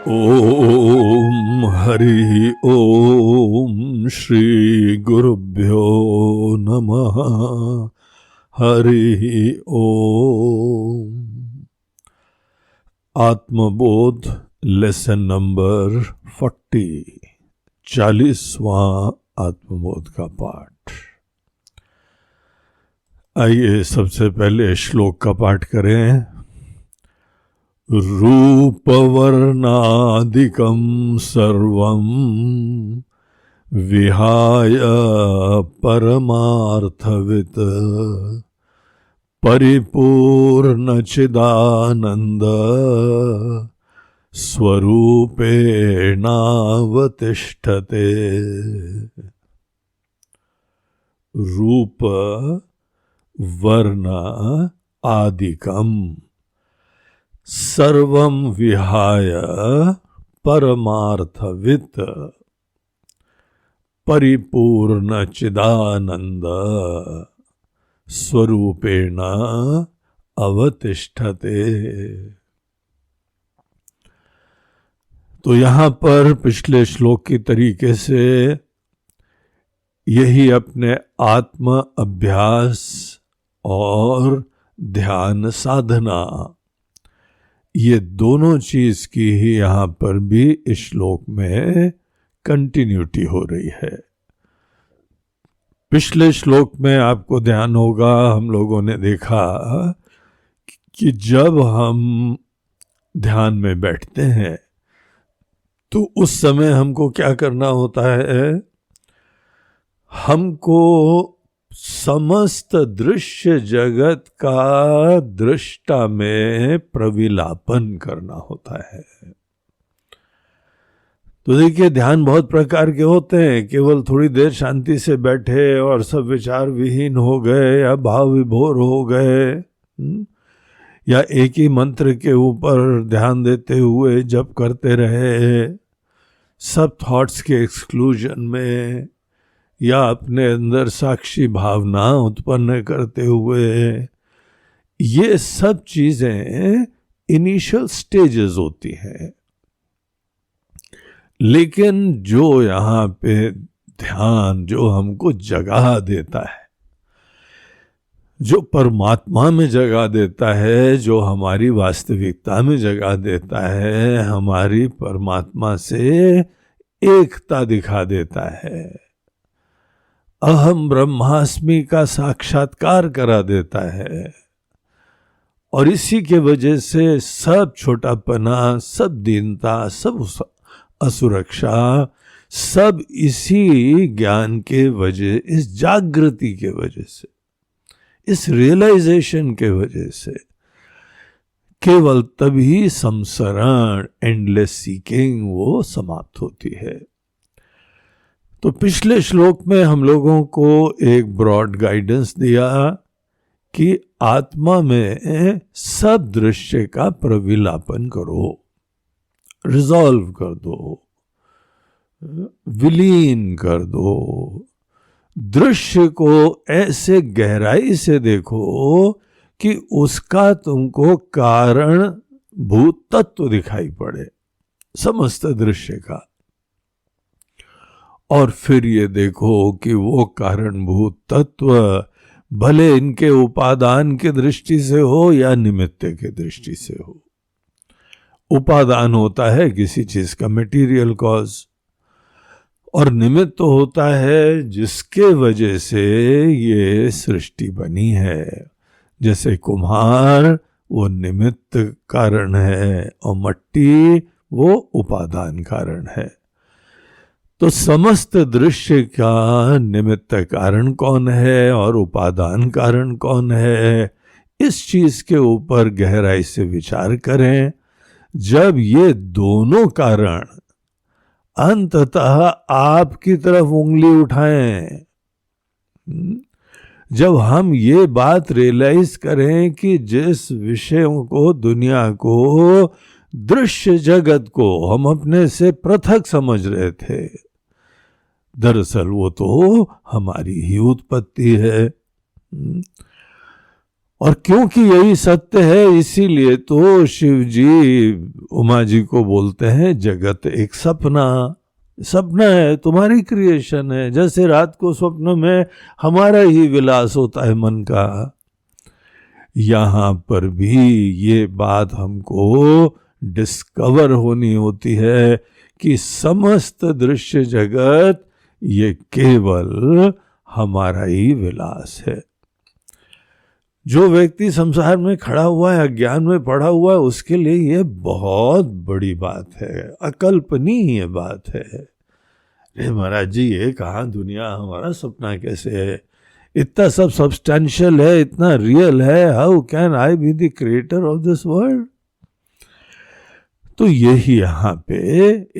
ओम हरि ओम श्री गुरुभ्यो नमः। हरि ओम। आत्मबोध lesson number 40, 40वां आत्मबोध का पाठ। आइए सबसे पहले श्लोक का पाठ करें। रूपवर्णादिकं सर्वं विहाय परमार्थवित् परिपूर्णचिदानन्द स्वरूपेणावतिष्ठते। रूप वर्ण आदिकम सर्वं विहाय परमार्थवित् परिपूर्ण चिदानंद स्वरूपेण अवतिष्ठते। तो यहां पर पिछले श्लोक की तरीके से यही अपने आत्म अभ्यास और ध्यान साधना, ये दोनों चीज की ही यहां पर भी इस श्लोक में कंटिन्यूटी हो रही है। पिछले श्लोक में आपको ध्यान होगा, हम लोगों ने देखा कि जब हम ध्यान में बैठते हैं तो उस समय हमको क्या करना होता है, हमको समस्त दृश्य जगत का दृष्टा में प्रविलापन करना होता है। तो देखिए, ध्यान बहुत प्रकार के होते हैं। केवल थोड़ी देर शांति से बैठे और सब विचार विहीन हो गए या भाव विभोर हो गए, या एक ही मंत्र के ऊपर ध्यान देते हुए जप करते रहे, सब थॉट्स के एक्सक्लूजन में, या अपने अंदर साक्षी भावना उत्पन्न करते हुए, ये सब चीजें इनिशियल स्टेजेस होती हैं। लेकिन जो यहाँ पे ध्यान जो हमको जगा देता है, जो परमात्मा में जगा देता है, जो हमारी वास्तविकता में जगा देता है, हमारी परमात्मा से एकता दिखा देता है, अहम ब्रह्मास्मि का साक्षात्कार करा देता है, और इसी के वजह से सब छोटापना, सब दीनता, सब असुरक्षा, सब इसी ज्ञान के वजह, इस जागृति के वजह से, इस रियलाइजेशन के वजह से, केवल तभी संसरण, एंडलेस सीकिंग, वो समाप्त होती है। तो पिछले श्लोक में हम लोगों को एक ब्रॉड गाइडेंस दिया कि आत्मा में सब दृश्य का प्रविलापन करो, रिजॉल्व कर दो, विलीन कर दो। दृश्य को ऐसे गहराई से देखो कि उसका तुमको कारण भूत तत्व दिखाई पड़े, समस्त दृश्य का। और फिर ये देखो कि वो कारणभूत तत्व भले इनके उपादान की दृष्टि से हो या निमित्त की दृष्टि से हो। उपादान होता है किसी चीज का मटेरियल कॉज, और निमित्त होता है जिसके वजह से ये सृष्टि बनी है। जैसे कुम्हार वो निमित्त कारण है और मट्टी वो उपादान कारण है। तो समस्त दृश्य का निमित्त कारण कौन है और उपादान कारण कौन है, इस चीज के ऊपर गहराई से विचार करें। जब ये दोनों कारण अंततः आपकी तरफ उंगली उठाएं, जब हम ये बात रियलाइज करें कि जिस विषयों को, दुनिया को, दृश्य जगत को हम अपने से पृथक समझ रहे थे, दरअसल वो तो हमारी ही उत्पत्ति है। और क्योंकि यही सत्य है, इसीलिए तो शिव जी उमा जी को बोलते हैं जगत एक सपना। सपना है, तुम्हारी क्रिएशन है। जैसे रात को स्वप्न में हमारा ही विलास होता है मन का, यहां पर भी ये बात हमको डिस्कवर होनी होती है कि समस्त दृश्य जगत ये केवल हमारा ही विलास है। जो व्यक्ति संसार में खड़ा हुआ है, अज्ञान में पड़ा हुआ है, उसके लिए ये बहुत बड़ी बात है, अकल्पनीय बात है। अरे महाराज जी, ये कहाँ दुनिया, हमारा सपना कैसे है? इतना सब सब्सटेंशियल है, इतना रियल है। How can I be the creator of this world? तो यही यहाँ पे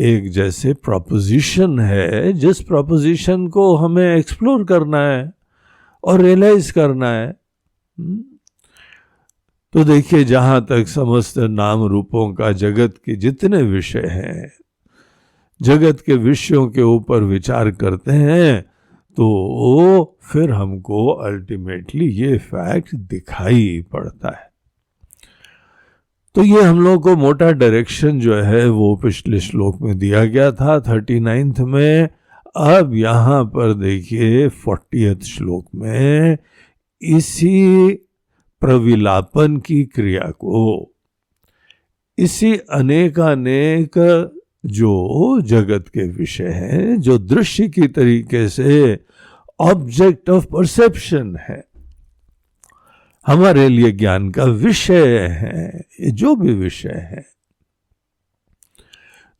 एक जैसे प्रोपोजिशन है, जिस प्रोपोजिशन को हमें एक्सप्लोर करना है और रियलाइज करना है। तो देखिए, जहां तक समस्त नाम रूपों का जगत के जितने विषय हैं, जगत के विषयों के ऊपर विचार करते हैं, तो फिर हमको अल्टीमेटली ये फैक्ट दिखाई पड़ता है। तो ये हम लोग को मोटा डायरेक्शन जो है वो पिछले श्लोक में दिया गया था 39th में। अब यहाँ पर देखिए 40th श्लोक में इसी प्रविलापन की क्रिया को, इसी अनेकानेक जो जगत के विषय हैं, जो दृश्य की तरीके से ऑब्जेक्ट ऑफ परसेप्शन है, हमारे लिए ज्ञान का विषय है, ये जो भी विषय है,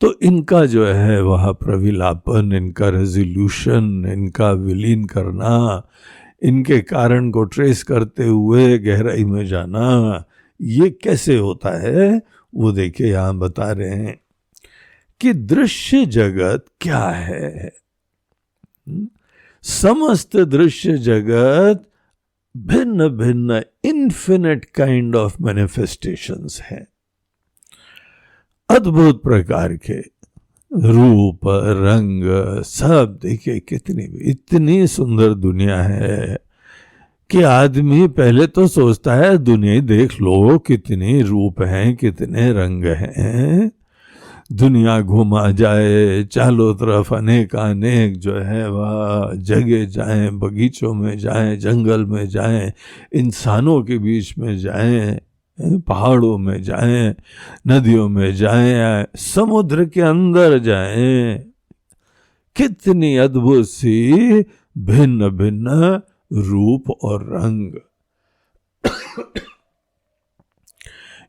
तो इनका जो है वह प्रविलापन, इनका रेजोल्यूशन, इनका विलीन करना, इनके कारण को ट्रेस करते हुए गहराई में जाना, ये कैसे होता है वो देखिए यहां बता रहे हैं कि दृश्य जगत क्या है। समस्त दृश्य जगत भिन्न भिन्न इन्फिनिट काइंड ऑफ मैनिफेस्टेशंस हैं, अद्भुत प्रकार के रूप रंग सब। देखिए कितनी इतनी सुंदर दुनिया है कि आदमी पहले तो सोचता है दुनिया ही देख लो, कितने रूप हैं, कितने रंग हैं। दुनिया घुमा जाए, चारों तरफ अनेक जो है वह जगह जाएं, बगीचों में जाएं, जंगल में जाएं, इंसानों के बीच में जाएं, पहाड़ों में जाएं, नदियों में जाएं, समुद्र के अंदर जाएं, कितनी अद्भुत सी भिन्न भिन्न रूप और रंग।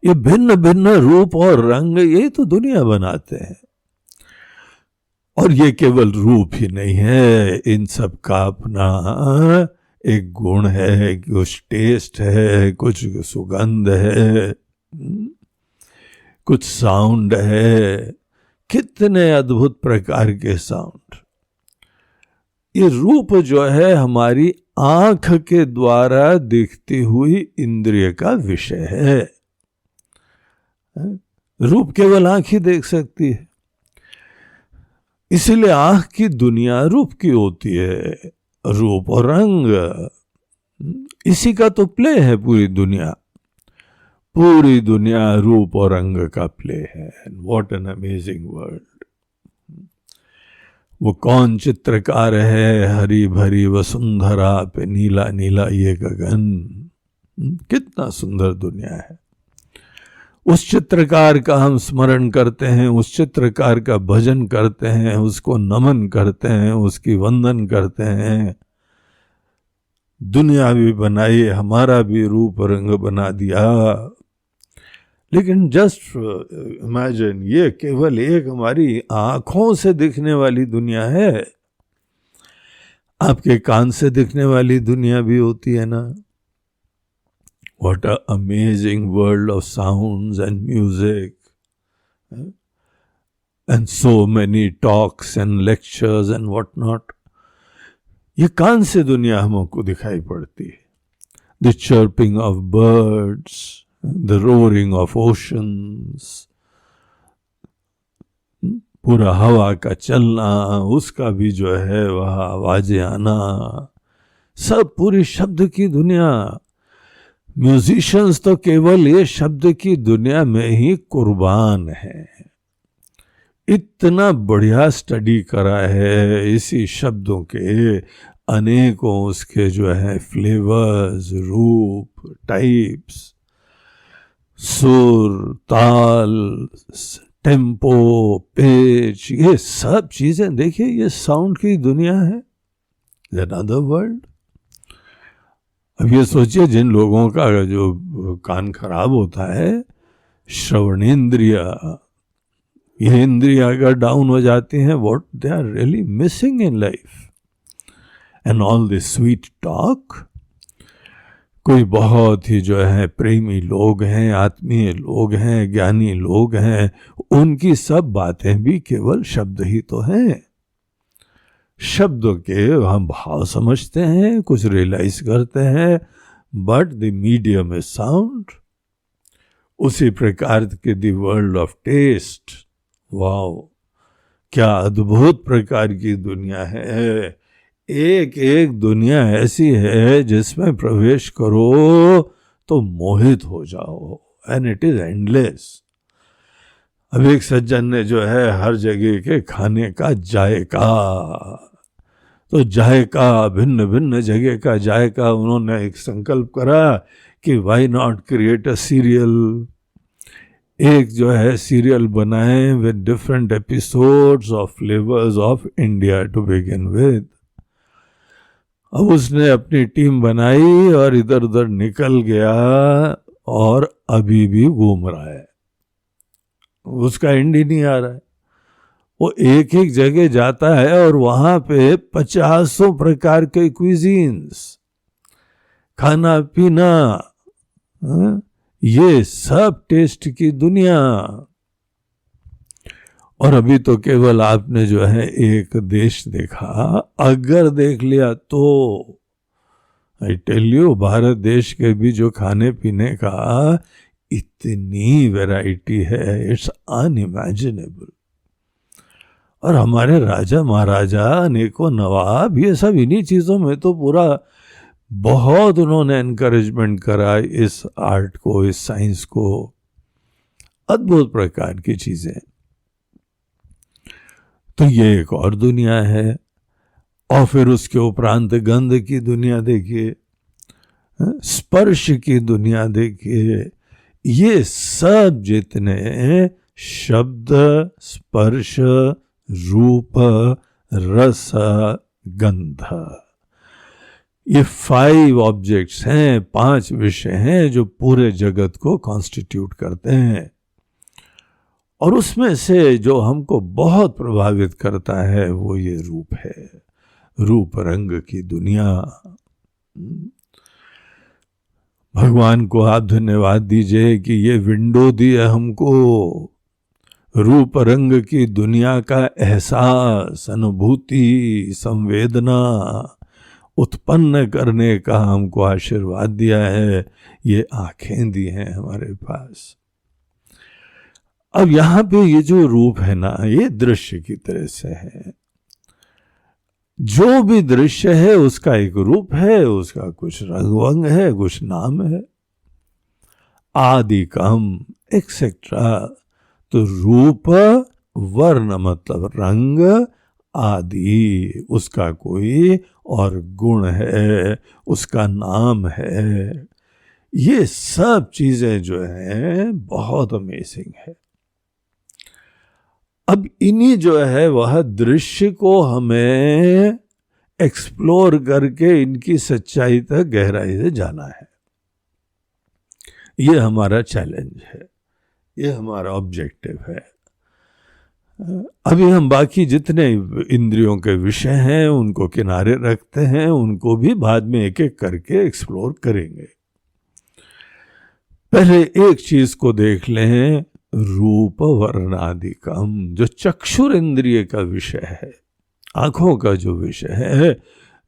ये भिन्न भिन्न रूप और रंग ये तो दुनिया बनाते हैं। और ये केवल रूप ही नहीं है, इन सब का अपना एक गुण है, कुछ टेस्ट है, कुछ सुगंध है, कुछ साउंड है, कितने अद्भुत प्रकार के साउंड। ये रूप जो है हमारी आंख के द्वारा दिखती हुई इंद्रिय का विषय है। रूप केवल आंख ही देख सकती है, इसीलिए आंख की दुनिया रूप की होती है। रूप और रंग, इसी का तो प्ले है पूरी दुनिया। पूरी दुनिया रूप और रंग का प्ले है। What an amazing world. वो कौन चित्रकार है, हरी भरी वसुंधरा पे नीला नीला ये गगन। कितना सुंदर दुनिया है। उस चित्रकार का हम स्मरण करते हैं, उस चित्रकार का भजन करते हैं, उसको नमन करते हैं, उसकी वंदन करते हैं। दुनिया भी बनाई, हमारा भी रूप रंग बना दिया। लेकिन जस्ट इमेजिन, ये केवल एक हमारी आंखों से दिखने वाली दुनिया है। आपके कान से दिखने वाली दुनिया भी होती है ना। What an amazing world of sounds and music, and so many talks and lectures and what not. ये कान से दुनिया हमको दिखाई पड़ती है। The chirping of birds, the roaring of oceans, पूरा हवा का चलना, उसका भी जो है वह आवाजें आना, सब पूरी शब्द की दुनिया। म्यूजिशियंस तो केवल ये शब्द की दुनिया में ही कुर्बान है। इतना बढ़िया स्टडी करा है इसी शब्दों के, अनेकों उसके जो है फ्लेवर्स, रूप, टाइप्स, सुर, ताल, टेम्पो, पेच, ये सब चीजें देखिए, ये साउंड की दुनिया है, अनदर वर्ल्ड। अब ये सोचिए जिन लोगों का जो कान खराब होता है, श्रवणेंद्रिय, ये इंद्रिया अगर डाउन हो जाती हैं, what they are really missing in life. And all this sweet talk, कोई बहुत ही जो है प्रेमी लोग हैं, आत्मीय लोग हैं, ज्ञानी लोग हैं, उनकी सब बातें भी केवल शब्द ही तो हैं। शब्दों के हम भाव समझते हैं, कुछ रियलाइज करते हैं, but the medium is sound. उसी प्रकार के the world of taste, wow, क्या अद्भुत प्रकार की दुनिया है। एक एक दुनिया ऐसी है जिसमें प्रवेश करो तो मोहित हो जाओ, एंड इट इज एंडलेस। अब एक सज्जन ने जो है हर जगह के खाने का जायका, तो जायका, भिन्न भिन्न जगह का जायका, उन्होंने एक संकल्प करा कि why not create a serial, एक जो है सीरियल बनाए with different episodes of flavours of India to begin with. अब उसने अपनी टीम बनाई और इधर उधर निकल गया और अभी भी घूम रहा है, उसका एंड ही नहीं आ रहा है। वो एक एक जगह जाता है और वहां पे 50 प्रकार के क्विजीन्स, खाना पीना, ये सब टेस्ट की दुनिया। और अभी तो केवल आपने जो है एक देश देखा, अगर देख लिया तो आई टेल यू, भारत देश के भी जो खाने पीने का इतनी वैरायटी है, इट्स अनइमेजिनेबल। और हमारे राजा महाराजा, अनेकों नवाब, ये सब इन्हीं चीजों में तो पूरा बहुत उन्होंने एनकरेजमेंट करा इस आर्ट को, इस साइंस को, अद्भुत प्रकार की चीजें। तो ये एक और दुनिया है। और फिर उसके उपरांत गंध की दुनिया देखिए, स्पर्श की दुनिया देखिए, ये सब जितने शब्द, स्पर्श, रूप, रस, गंध, ये 5 ऑब्जेक्ट्स हैं, 5 विषय हैं जो पूरे जगत को कॉन्स्टिट्यूट करते हैं। और उसमें से जो हमको बहुत प्रभावित करता है वो ये रूप है, रूप रंग की दुनिया। भगवान को आप धन्यवाद दीजिए कि ये विंडो दी है हमको, रूप रंग की दुनिया का एहसास, अनुभूति, संवेदना उत्पन्न करने का हमको आशीर्वाद दिया है। ये आंखें दी हैं हमारे पास। अब यहां पे ये जो रूप है ना, ये दृश्य की तरह से है। जो भी दृश्य है उसका एक रूप है, उसका कुछ रंग वंग है, कुछ नाम है, आदि कम एक्सेट्रा। तो रूप, वर्ण मतलब रंग, आदि उसका कोई और गुण है, उसका नाम है। ये सब चीजें जो हैं बहुत अमेजिंग है। अब इन्हीं जो है वह दृश्य को हमें एक्सप्लोर करके इनकी सच्चाई तक गहराई से जाना है। ये हमारा चैलेंज है, ये हमारा ऑब्जेक्टिव है। अभी हम बाकी जितने इंद्रियों के विषय हैं उनको किनारे रखते हैं, उनको भी बाद में एक एक करके एक्सप्लोर करेंगे। पहले एक चीज को देख लें, रूप वर्णादिकम, जो चक्षुर इंद्रिय का विषय है, आंखों का जो विषय है,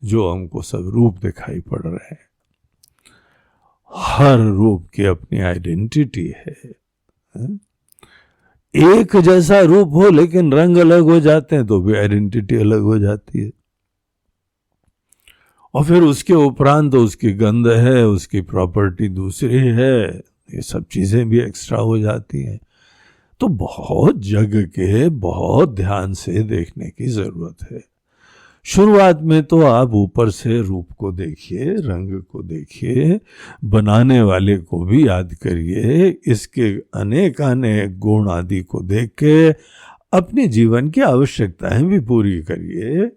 जो हमको सब रूप दिखाई पड़ रहे हैं। हर रूप की अपनी आइडेंटिटी है। एक जैसा रूप हो लेकिन रंग अलग हो जाते हैं तो भी आइडेंटिटी अलग हो जाती है। और फिर उसके उपरांत तो उसकी गंध है, उसकी प्रॉपर्टी दूसरी है, ये सब चीज़ें भी एक्स्ट्रा हो जाती हैं। तो बहुत जग के बहुत ध्यान से देखने की ज़रूरत है। शुरुआत में तो आप ऊपर से रूप को देखिए, रंग को देखिए, बनाने वाले को भी याद करिए, इसके अनेक अनेक गुण आदि को देख के अपने जीवन की आवश्यकताएं भी पूरी करिए।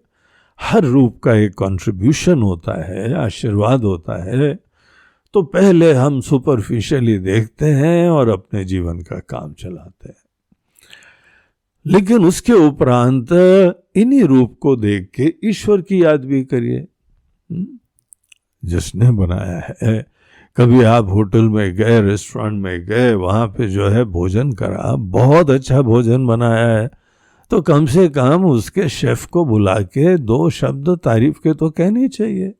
हर रूप का एक कंट्रीब्यूशन होता है, आशीर्वाद होता है। तो पहले हम सुपरफिशियली देखते हैं और अपने जीवन का काम चलाते हैं, लेकिन उसके उपरांत इन्हीं रूप को देख के ईश्वर की याद भी करिए जिसने बनाया है। कभी आप होटल में गए, रेस्टोरेंट में गए, वहां पे जो है भोजन करा, बहुत अच्छा भोजन बनाया है, तो कम से कम उसके शेफ को बुला के 2 शब्द तारीफ के तो कहने चाहिए।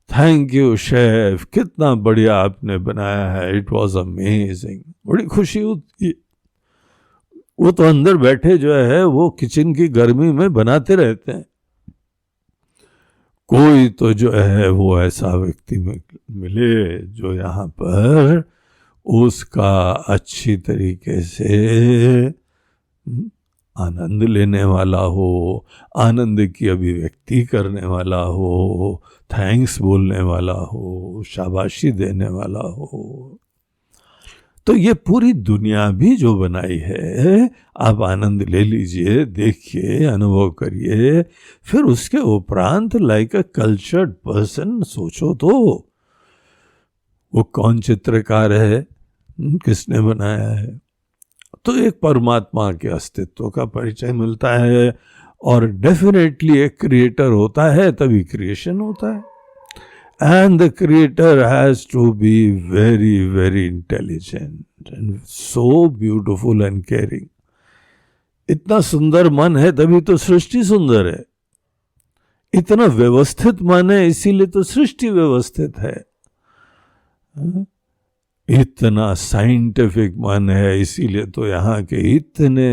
थैंक यू शेफ, कितना बढ़िया आपने बनाया है, इट वॉज अमेजिंग। बड़ी खुशी होती। वो तो अंदर बैठे जो है वो किचन की गर्मी में बनाते रहते हैं। कोई तो जो है वो ऐसा व्यक्ति मिले जो यहाँ पर उसका अच्छी तरीके से आनंद लेने वाला हो, आनंद की अभिव्यक्ति करने वाला हो, थैंक्स बोलने वाला हो, शाबाशी देने वाला हो। तो ये पूरी दुनिया भी जो बनाई है, आप आनंद ले लीजिए, देखिए, अनुभव करिए। फिर उसके उपरांत लाइक अ कल्चर्ड पर्सन सोचो तो वो कौन चित्रकार है, किसने बनाया है। तो एक परमात्मा के अस्तित्व का परिचय मिलता है, और डेफिनेटली एक क्रिएटर होता है तभी क्रिएशन होता है। And the creator has to be very, very intelligent and so beautiful and caring. इतना सुंदर मन है तभी तो सृष्टि सुंदर है। इतना व्यवस्थित मन है इसीलिए तो सृष्टि व्यवस्थित है। इतना साइंटिफिक मन है इसीलिए तो यहाँ के इतने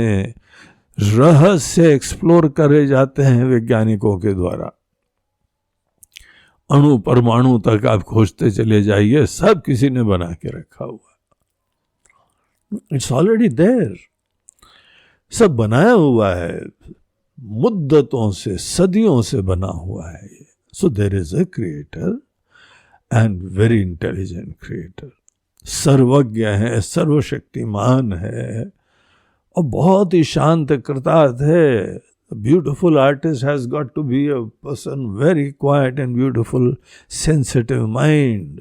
रहस्य एक्सप्लोर करे जाते हैं वैज्ञानिकों के द्वारा। अणु परमाणु तक आप खोजते चले जाइए, सब किसी ने बना के रखा हुआ। इट्स ऑलरेडी देयर, सब बनाया हुआ है, मुद्दतों से, सदियों से बना हुआ है। So there is a creator and very intelligent creator. सर्वज्ञ है, सर्वशक्तिमान है और बहुत ही शांत कृतार्थ है। A beautiful artist has got to be a person very quiet and beautiful, sensitive mind.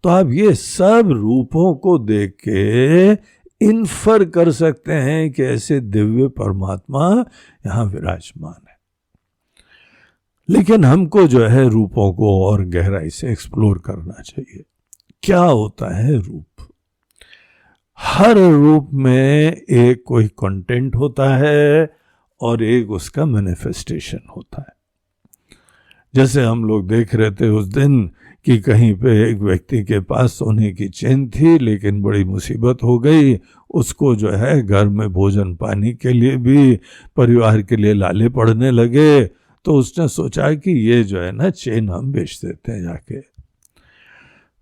तो आप ये सब रूपों को देख के इन्फर कर सकते हैं कि ऐसे दिव्य परमात्मा यहाँ विराजमान है। लेकिन हमको जो है रूपों को और गहराई से एक्सप्लोर करना चाहिए। क्या होता है रूप? हर रूप में एक कोई कंटेंट होता है और एक उसका मैनिफेस्टेशन होता है। जैसे हम लोग देख रहे थे उस दिन कि कहीं पे एक व्यक्ति के पास सोने की चेन थी, लेकिन बड़ी मुसीबत हो गई। उसको जो है घर में भोजन पानी के लिए भी, परिवार के लिए लाले पड़ने लगे। तो उसने सोचा कि ये जो है ना चेन हम बेच देते हैं जाके।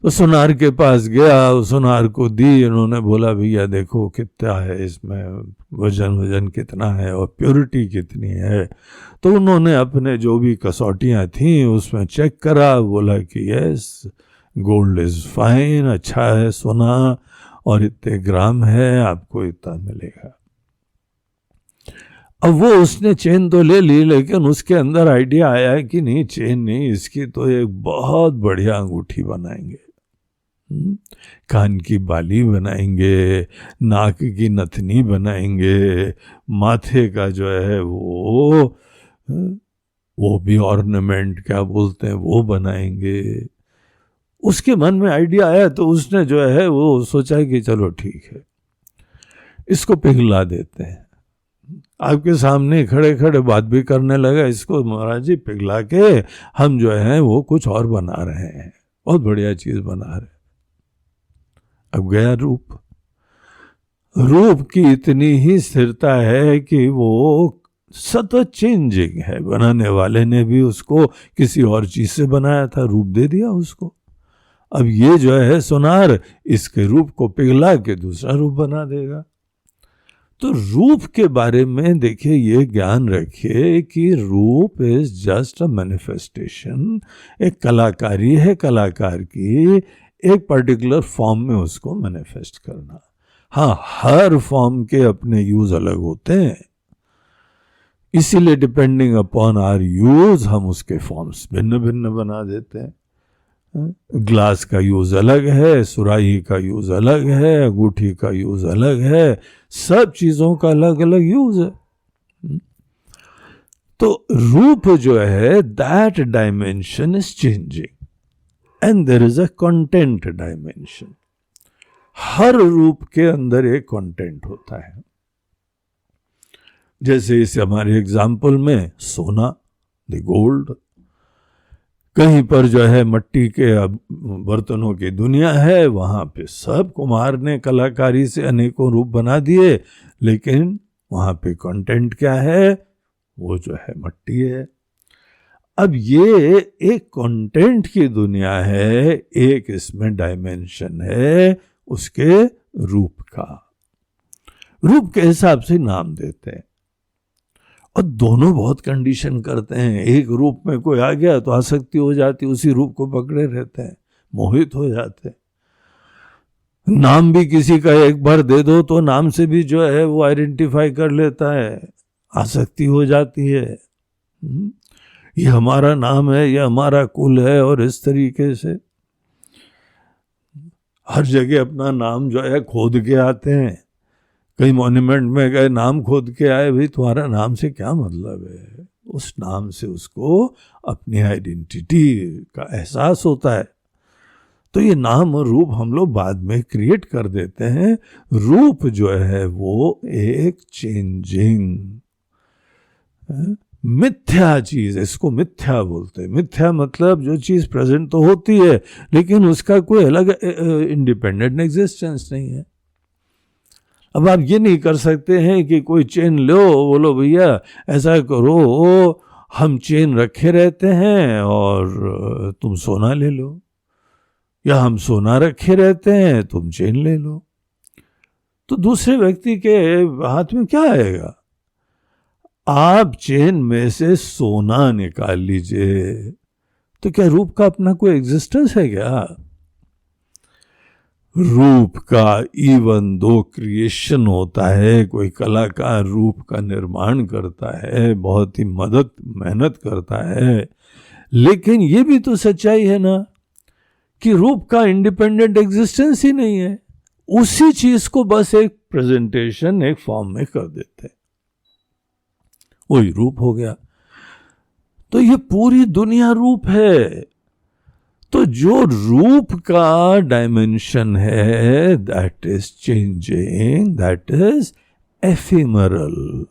तो सुनार के पास गया, सुनार को दी। उन्होंने बोला भैया देखो कितना है इसमें, वजन कितना है और प्योरिटी कितनी है। तो उन्होंने अपने जो भी कसौटियाँ थीं उसमें चेक करा, बोला कि यस गोल्ड इज़ फाइन, अच्छा है सोना, और इतने ग्राम है, आपको इतना मिलेगा। अब वो उसने चेन तो ले ली, लेकिन उसके अंदर आइडिया आया कि नहीं चेन नहीं, इसकी तो एक बहुत बढ़िया अंगूठी बनाएंगे, कान की बाली बनाएंगे, नाक की नथनी बनाएंगे, माथे का जो है वो भी ऑर्नामेंट क्या बोलते हैं वो बनाएंगे। उसके मन में आइडिया आया तो उसने जो है वो सोचा कि चलो ठीक है इसको पिघला देते हैं। आपके सामने खड़े खड़े बात भी करने लगा, इसको महाराज जी पिघला के हम जो है वो कुछ और बना रहे हैं, बहुत बढ़िया चीज बना रहे हैं। अब गया रूप की इतनी ही स्थिरता है कि वो सतत चेंजिंग है। बनाने वाले ने भी उसको किसी और चीज से बनाया था, रूप दे दिया उसको। अब ये जो है सोनार, इसके रूप को पिघला के दूसरा रूप बना देगा। तो रूप के बारे में देखिए, ये ज्ञान रखिए कि रूप इज जस्ट अ मैनिफेस्टेशन। एक कलाकारी है कलाकार की, एक पर्टिकुलर फॉर्म में उसको मैनिफेस्ट करना। हाँ, हर फॉर्म के अपने यूज अलग होते हैं, इसीलिए डिपेंडिंग अपॉन आवर यूज हम उसके फॉर्म्स भिन्न भिन्न बना देते हैं। ग्लास का यूज अलग है, सुराही का यूज अलग है, अंगूठी का यूज अलग है, सब चीजों का अलग अलग यूज है। तो रूप जो है, that dimension is changing and there is a content dimension. हर रूप के अंदर एक कंटेंट होता है। जैसे इस हमारे एग्जाम्पल में सोना, द गोल्ड, कहीं पर जो है मट्टी के बर्तनों की दुनिया है, वहां पे सब कुम्हार ने कलाकारी से अनेकों रूप बना दिए, लेकिन वहां पे कंटेंट क्या है, वो जो है मट्टी है। अब ये एक कंटेंट की दुनिया है, एक इसमें डायमेंशन है उसके रूप का। रूप के हिसाब से नाम देते हैं, और दोनों बहुत कंडीशन करते हैं। एक रूप में कोई आ गया तो आसक्ति हो जाती, उसी रूप को पकड़े रहते हैं, मोहित हो जाते हैं। नाम भी किसी का एक बार दे दो तो नाम से भी जो है वो आइडेंटिफाई कर लेता है, आसक्ति हो जाती है। ये हमारा नाम है, ये हमारा कुल है, और इस तरीके से हर जगह अपना नाम जो है खोद के आते हैं। कहीं मॉन्यूमेंट में गए, नाम खोद के आए, भाई तुम्हारा नाम से क्या मतलब है? उस नाम से उसको अपनी आइडेंटिटी का एहसास होता है। तो ये नाम और रूप हम लोग बाद में क्रिएट कर देते हैं। रूप जो है वो एक चेंजिंग मिथ्या चीज, इसको मिथ्या बोलते हैं। मिथ्या मतलब जो चीज प्रेजेंट तो होती है, लेकिन उसका कोई अलग इंडिपेंडेंट एग्जिस्टेंस नहीं है। अब आप ये नहीं कर सकते हैं कि कोई चेन लो, बोलो भैया ऐसा करो, हम चेन रखे रहते हैं और तुम सोना ले लो, या हम सोना रखे रहते हैं तुम चेन ले लो। तो दूसरे व्यक्ति के हाथ में क्या आएगा? आप चेन में से सोना निकाल लीजिए, तो क्या रूप का अपना कोई एग्जिस्टेंस है क्या? रूप का इवन दो क्रिएशन होता है, कोई कलाकार रूप का निर्माण करता है, बहुत ही मेहनत करता है, लेकिन ये भी तो सच्चाई है ना कि रूप का इंडिपेंडेंट एग्जिस्टेंस ही नहीं है। उसी चीज को बस एक प्रेजेंटेशन, एक फॉर्म में कर देते हैं, वही रूप हो गया। तो ये पूरी दुनिया रूप है। तो जो रूप का डायमेंशन है, that is changing, that is ephemeral,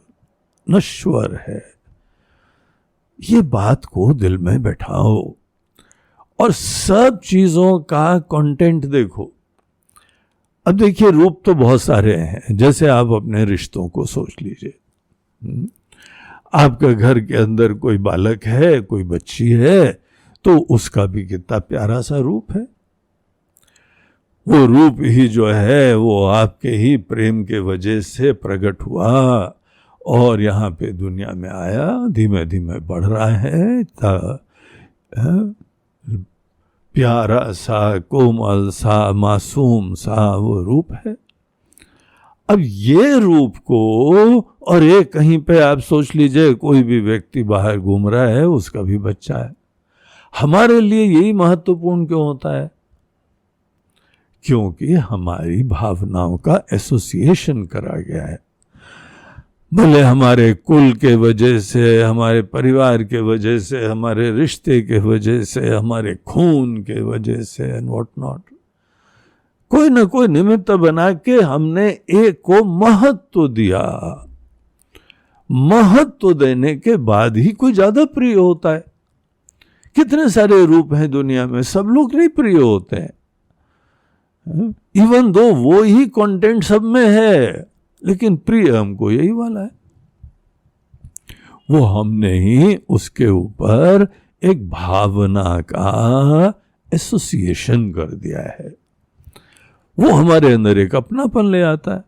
नश्वर है। ये बात को दिल में बैठाओ और सब चीजों का कंटेंट देखो। अब देखिए, रूप तो बहुत सारे हैं। जैसे आप अपने रिश्तों को सोच लीजिए। आपका घर के अंदर कोई बालक है, कोई बच्ची है, तो उसका भी कितना प्यारा सा रूप है। वो रूप ही जो है वो आपके ही प्रेम के वजह से प्रकट हुआ और यहाँ पे दुनिया में आया, धीमे धीमे बढ़ रहा है। प्यारा सा, कोमल सा, मासूम सा वो रूप है। अब ये रूप को, और एक कहीं पे आप सोच लीजिए कोई भी व्यक्ति बाहर घूम रहा है, उसका भी बच्चा है। हमारे लिए यही महत्वपूर्ण क्यों होता है? क्योंकि हमारी भावनाओं का एसोसिएशन करा गया है। भले हमारे कुल के वजह से, हमारे परिवार के वजह से, हमारे रिश्ते के वजह से, हमारे खून के वजह से एंड व्हाट नॉट, कोई ना कोई निमित्त बना के हमने एक को महत्व दिया। महत्व देने के बाद ही कोई ज्यादा प्रिय होता है। कितने सारे रूप हैं दुनिया में, सब लोग नहीं प्रिय होते हैं। इवन दो वो ही कंटेंट सब में है, लेकिन प्रिय हमको यही वाला है। वो हमने ही उसके ऊपर एक भावना का एसोसिएशन कर दिया है, वो हमारे अंदर एक अपनापन ले आता है।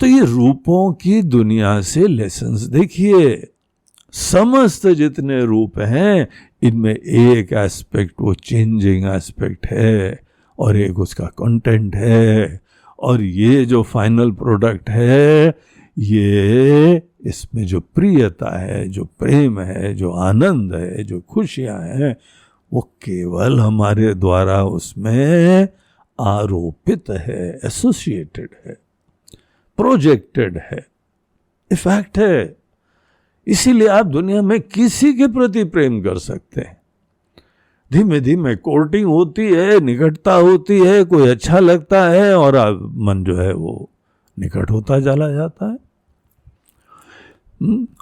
तो ये रूपों की दुनिया से लेसन्स देखिए, समस्त जितने रूप हैं इनमें एक एस्पेक्ट वो चेंजिंग एस्पेक्ट है और एक उसका कंटेंट है, और ये जो फाइनल प्रोडक्ट है ये इसमें जो प्रियता है, जो प्रेम है, जो आनंद है, जो खुशियां हैं, वो केवल हमारे द्वारा उसमें आरोपित है, एसोसिएटेड है, प्रोजेक्टेड है, इफेक्ट है। इसीलिए आप दुनिया में किसी के प्रति प्रेम कर सकते हैं। धीमे धीमे कोर्टिंग होती है, निकटता होती है, कोई अच्छा लगता है और मन जो है वो निकट होता चला जाता है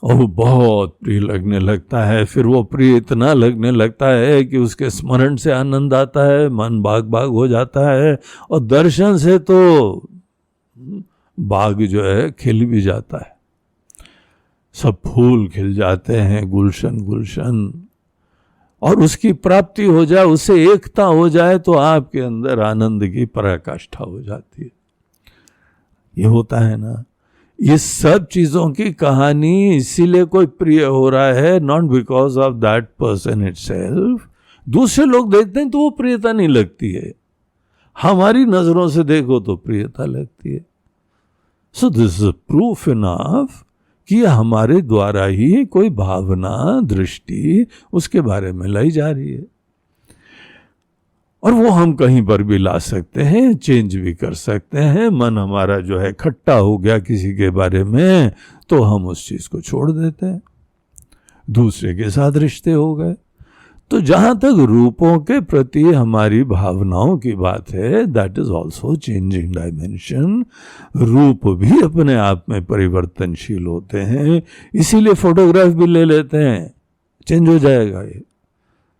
और वो बहुत प्रिय लगने लगता है। फिर वो प्रिय इतना लगने लगता है कि उसके स्मरण से आनंद आता है, मन बाग बाग हो जाता है, और दर्शन से तो बाग जो है खिल भी जाता है, सब फूल खिल जाते हैं, गुलशन गुलशन, और उसकी प्राप्ति हो जाए, उससे एकता हो जाए तो आपके अंदर आनंद की पराकाष्ठा हो जाती है। ये होता है ना, ये सब चीजों की कहानी इसीलिए कोई प्रिय हो रहा है, not because of that person itself. दूसरे लोग देखते हैं तो वो प्रियता नहीं लगती है, हमारी नजरों से देखो तो प्रियता लगती है। So this is proof enough कि हमारे द्वारा ही कोई भावना, दृष्टि उसके बारे में लाई जा रही है, और वो हम कहीं पर भी ला सकते हैं, चेंज भी कर सकते हैं। मन हमारा जो है खट्टा हो गया किसी के बारे में तो हम उस चीज को छोड़ देते हैं, दूसरे के साथ रिश्ते हो गए। तो जहां तक रूपों के प्रति हमारी भावनाओं की बात है, that is also changing dimension. रूप भी अपने आप में परिवर्तनशील होते हैं, इसीलिए फोटोग्राफ भी ले लेते हैं, चेंज हो जाएगा ये,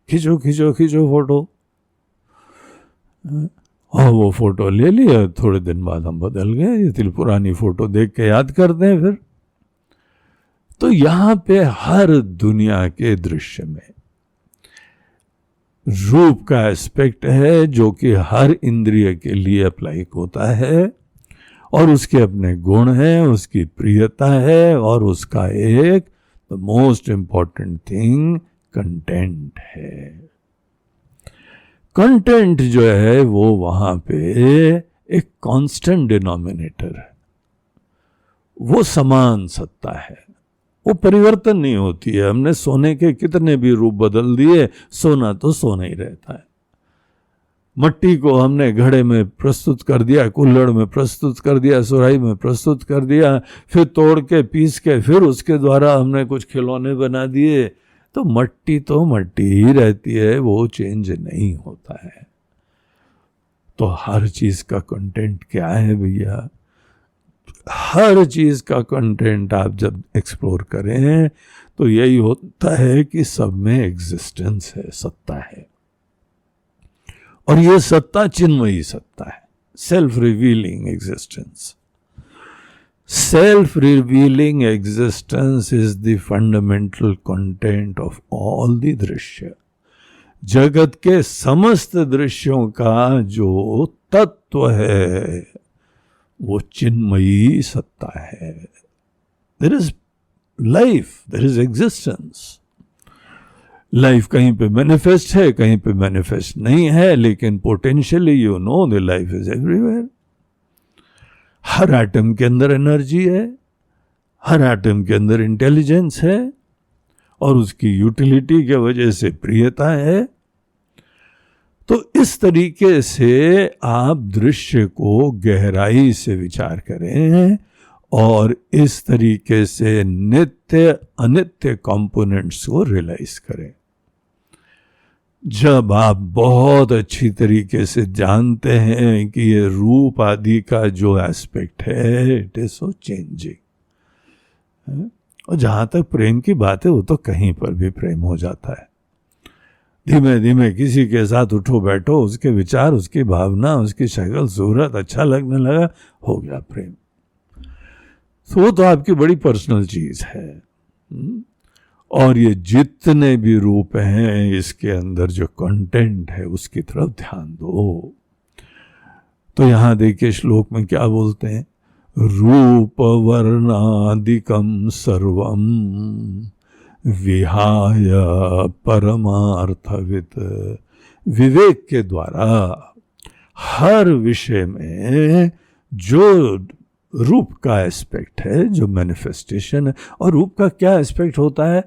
खींचो खींचो खींचो फोटो, और वो फोटो ले लिया, थोड़े दिन बाद हम बदल गए, ये पुरानी फोटो देख के याद करते हैं फिर। तो यहां पे हर दुनिया के दृश्य में रूप का एस्पेक्ट है जो कि हर इंद्रिय के लिए अप्लाई होता है, और उसके अपने गुण हैं, उसकी प्रियता है, और उसका एक the most important thing content है। कंटेंट जो है वो वहां पे एक कांस्टेंट डिनोमिनेटर है, वो समान सत्ता है, वो परिवर्तन नहीं होती है। हमने सोने के कितने भी रूप बदल दिए, सोना तो सोना ही रहता है। मट्टी को हमने घड़े में प्रस्तुत कर दिया, कुल्हड़ में प्रस्तुत कर दिया, सुराही में प्रस्तुत कर दिया, फिर तोड़ के पीस के फिर उसके द्वारा हमने कुछ खिलौने बना दिए, तो मट्टी ही रहती है, वो चेंज नहीं होता है। तो हर चीज का कंटेंट क्या है भैया? हर चीज का कंटेंट आप जब एक्सप्लोर करें तो यही होता है कि सब में एग्जिस्टेंस है, सत्ता है, और ये सत्ता चिन्मयी सत्ता है, self revealing existence. Self-revealing existence is the fundamental content of all the दृश्य। जगत के समस्त दृश्यों का जो तत्व है वो चिन्मयी सत्ता है। There is life, there is existence। Life कहीं पे मैनिफेस्ट है, कहीं पे मैनिफेस्ट नहीं है, लेकिन potentially you know the life is everywhere. Her atom के अंदर एनर्जी है, हर एटम के अंदर इंटेलिजेंस है, और उसकी यूटिलिटी के वजह से प्रियता है। तो इस तरीके से आप दृश्य को गहराई से विचार करें और इस तरीके से नित्य अनित्य कंपोनेंट्स को रियलाइज करें। जब आप बहुत अच्छी तरीके से जानते हैं कि ये रूप आदि का जो एस्पेक्ट है इट इज सो चेंजिंग, और जहां तक प्रेम की बात है वो तो कहीं पर भी प्रेम हो जाता है। धीमे धीमे किसी के साथ उठो बैठो, उसके विचार, उसकी भावना, उसकी शक्ल सूरत अच्छा लगने लगा, हो गया प्रेम। तो वो तो आपकी बड़ी पर्सनल चीज है। और ये जितने भी रूप हैं, इसके अंदर जो कंटेंट है उसकी तरफ ध्यान दो। तो यहां देखिए श्लोक में क्या बोलते हैं, रूप वर्णादिकम सर्वम विहाय परमार्थवित। विवेक के द्वारा हर विषय में जो रूप का एस्पेक्ट है, जो मैनिफेस्टेशन है, और रूप का क्या एस्पेक्ट होता है,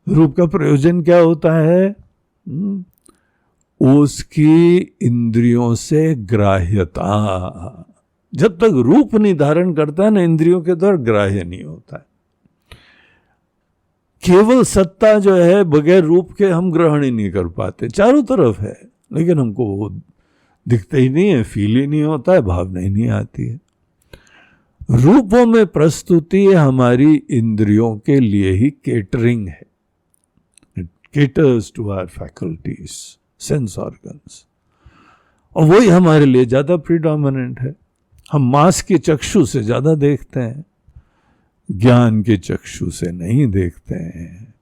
रूप का प्रयोजन क्या होता है, उसकी इंद्रियों से ग्राह्यता। जब तक रूप नहीं धारण करता है ना, इंद्रियों के द्वारा ग्राह्य नहीं होता है। केवल सत्ता जो है बगैर रूप के हम ग्रहण ही नहीं कर पाते, चारों तरफ है लेकिन हमको वो दिखता ही नहीं है, फील ही नहीं होता है, भावना ही नहीं आती है। रूपों में प्रस्तुति हमारी इंद्रियों के लिए ही केटरिंग है, it caters to our faculties, sense organs, और वही हमारे लिए ज्यादा प्रीडोमिनेंट है। हम मांस के चक्षु से ज्यादा देखते हैं, ज्ञान के चक्षु से नहीं देखते हैं।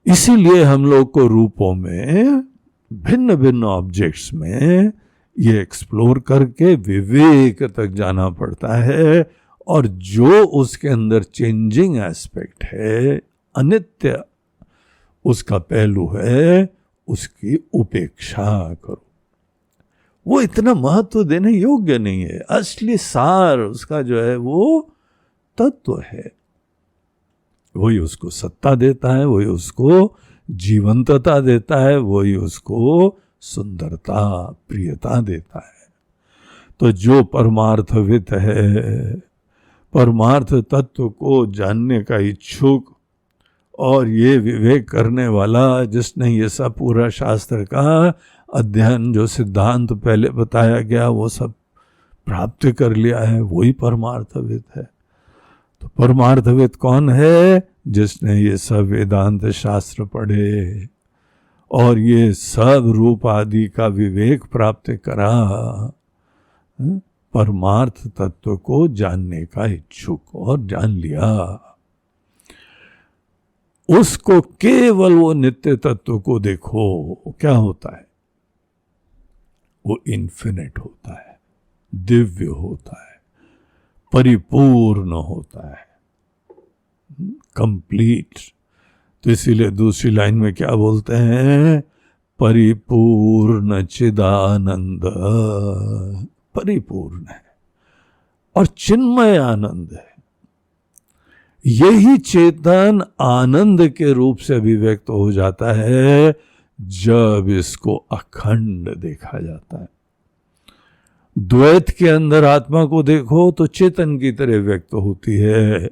इसीलिए हम लोग को रूपों में, भिन्न भिन्न ऑब्जेक्ट्स में ये एक्सप्लोर करके विवेक तक जाना पड़ता है, और जो उसके अंदर चेंजिंग एस्पेक्ट है, अनित्य उसका पहलू है, उसकी उपेक्षा करो। वो इतना महत्व देने योग्य नहीं है। असली सार उसका जो है वो तत्व है, वही उसको सत्ता देता है, वही उसको जीवंतता देता है, वही उसको सुंदरता, प्रियता देता है। तो जो परमार्थवित है, परमार्थ तत्व को जानने का इच्छुक और ये विवेक करने वाला, जिसने ये सब पूरा शास्त्र का अध्ययन, जो सिद्धांत पहले बताया गया वो सब प्राप्त कर लिया है, वही परमार्थवित है। तो परमार्थवित कौन है? जिसने ये सब वेदांत शास्त्र पढ़े और ये सब रूप आदि का विवेक प्राप्त करा, परमार्थ तत्व को जानने का इच्छुक और जान लिया, उसको केवल वो नित्य तत्व को देखो। क्या होता है? वो इन्फिनिट होता है, दिव्य होता है, परिपूर्ण होता है, कंप्लीट। तो इसीलिए दूसरी लाइन में क्या बोलते हैं? परिपूर्ण चिदानंद। परिपूर्ण है और चिन्मय आनंद है। यही चेतन आनंद के रूप से अभिव्यक्त हो जाता है जब इसको अखंड देखा जाता है। द्वैत के अंदर आत्मा को देखो तो चेतन की तरह व्यक्त होती है।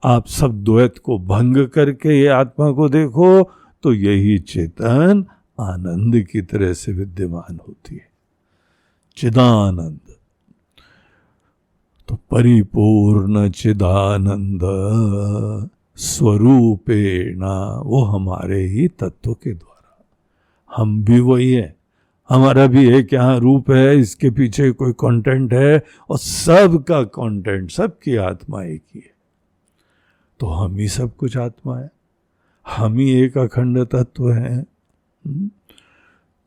आप सब द्वैत को भंग करके ये आत्मा को देखो तो यही चेतन आनंद की तरह से विद्यमान होती है, चिदानंद। तो परिपूर्ण चिदानंद स्वरूपेण, वो हमारे ही तत्व के द्वारा। हम भी वही है, हमारा भी एक यहाँ रूप है, इसके पीछे कोई कंटेंट है, और सबका कंटेंट, सबकी आत्मा एक ही है। तो हम ही सब कुछ आत्मा है, हम ही एक अखंड तत्व है।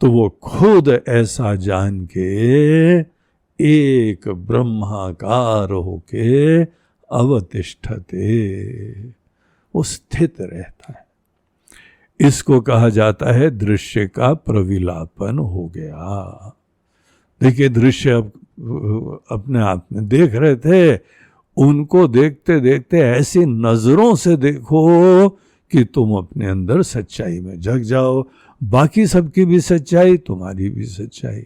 तो वो खुद ऐसा जान के एक ब्रह्माकार होके अवतिष्ठते, वो स्थित रहता है। इसको कहा जाता है दृश्य का प्रविलापन हो गया। देखिए, दृश्य अपने आप में देख रहे थे, उनको देखते देखते ऐसी नजरों से देखो कि तुम अपने अंदर सच्चाई में जग जाओ, बाकी सबकी भी सच्चाई, तुम्हारी भी सच्चाई।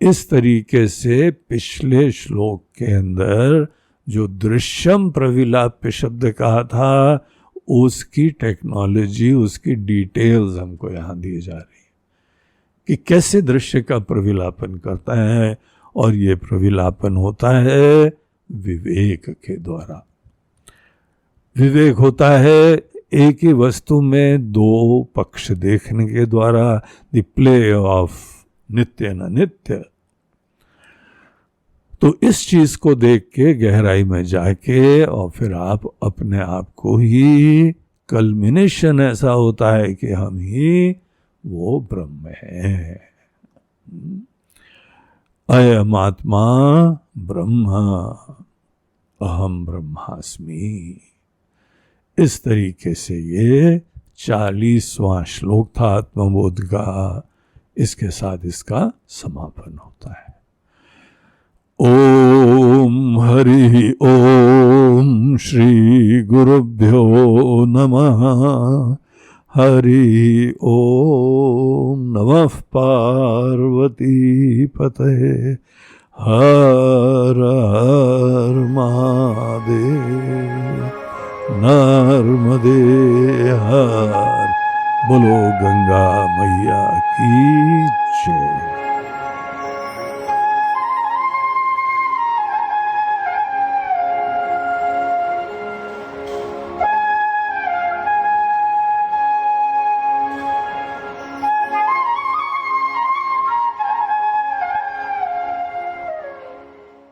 इस तरीके से पिछले श्लोक के अंदर जो दृश्यम प्रविलाप्य शब्द कहा था, उसकी टेक्नोलॉजी, उसकी डिटेल्स हमको यहाँ दी जा रही है कि कैसे दृश्य का प्रविलापन करता है। और ये प्रविलापन होता है विवेक के द्वारा। विवेक होता है एक ही वस्तु में दो पक्ष देखने के द्वारा, द प्ले ऑफ नित्य न नित्य। तो इस चीज को देख के गहराई में जाके और फिर आप अपने आप को ही कल्मिनेशन ऐसा होता है कि हम ही वो ब्रह्म है। अयम आत्मा ब्रह्म अहम ब्रह्मास्मि। इस तरीके से ये 40वां श्लोक था आत्मबोध का। इसके साथ इसका समापन होता है। ओम हरि ओम श्री गुरुभ्यो नमः। हरि ओम नमः पार्वती पतये। हर हर महादेव। नर्मदे हर। बोलो गंगा मैया की